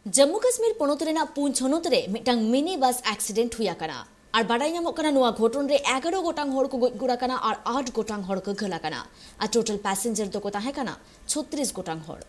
जम्मू कश्मीर पोनोत रेना पूंछ होनोत रे मिटांग mini bus accident हुआ कना और बाडाई नामक कना नुआ घटन रे 11 गोटांग हड़ को गज गुड़ा कना और 8 गोटांग हड़ को घला कना और टोटल पैसेंजर दो को ताहे कना 36 गोटांग हड़।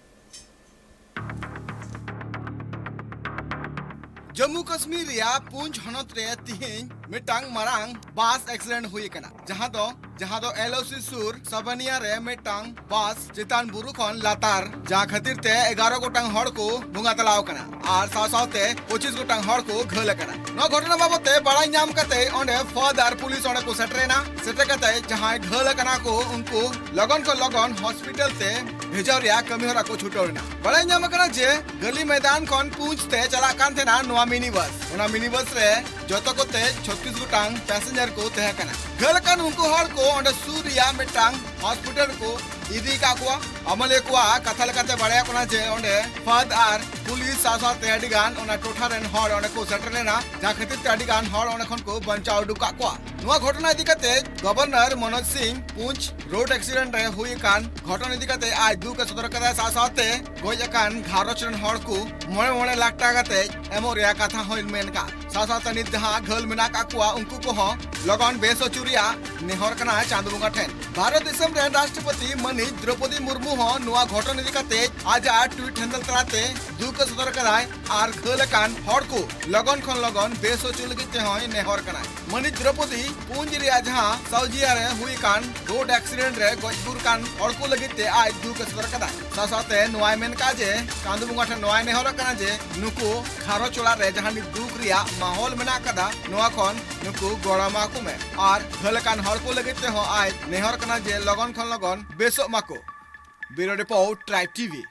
जम्मू कश्मीर या पूंछ हनत रे तिहिं मिटांग मरांग बस एक्सीडेंट हुई कना जहां दो एलओसी सुर सबनिया रे मिटांग बस चितान बुरु खन लातार जहां खातिर ते 11 गोटांग हड़ को बुंगा तलाव कना और साथ-साथ 25 गोटांग हड़ को घल कना न घटना बाबते बड़ाई नाम कते ओंडे फर्दर पुलिस ओंडे को सेटे कते जहां घल कना को उनको लगन हॉस्पिटल से भेजा रिया कमी हरा को छुटोरना बड़ाई नाम कना जे गली मैदान खन पूंछते चला कान थे ना नोआ मिनी बस रे जतो को ते 36 गोटांग पैसेंजर को तह कना घल कन उनको हड़ को ओंडे सूर्या मिटांग हॉस्पिटल को इदी काकुआ अमले कुआ कथा लकाते बड़ाया कोना जे ओंडे फर्दर पुलिस साथ-साथ अडिगान ओना टोठा रेन हड़ ओंडे को सेटलेना जा खातिर ते अडिगान हड़ ओंडे खन को बंचाव दुका कुआ नुआ घटना इदी कते गवर्नर मनोज सिंह पूंछ रोड एक्सीडेंट रे हुई कान घटना इदी कते आज दुक सदर कदा साथ-साथ गोय कान घारोच रेन हड़ को मोणे लाख टाका कते एमोरिया कथा होइल मेन का साथ-साथ नित जहां घल मेना का कुआ उनको को हो लगन बेसो चुरिया नेहर कना चांद बुंगा ठेन भारत देशम रे राष्ट्रपति मनीष द्रौपदी मुर्मू हो नुआ घटना इदी कते आज ट्वीट हैंडल तराते दुक सदर कराय आर घल कान हड़ को लगन बेसो चुलगिते होय नेहर कना मनीष द्रौपदी पूंज रे जहां सौजिया रे हुई कान रोड एक्सीडेंट रे गजपुर कान हड़ को लगिते आज दुक सदर कदा साथ-साथ नुआ मेन का जे चांद बुंगा ठेन नुआ नेहर कना जे नुको खारो चोला रे जहां नि दुक रिया माहौल मेना कदा नुआ खन नुकु गोड़ामा को में और घलकान हड़ को लगिते हो आज नेहर कना जे लगन बेसो माको ब्यूरो रिपोर्ट ट्राइब टीवी।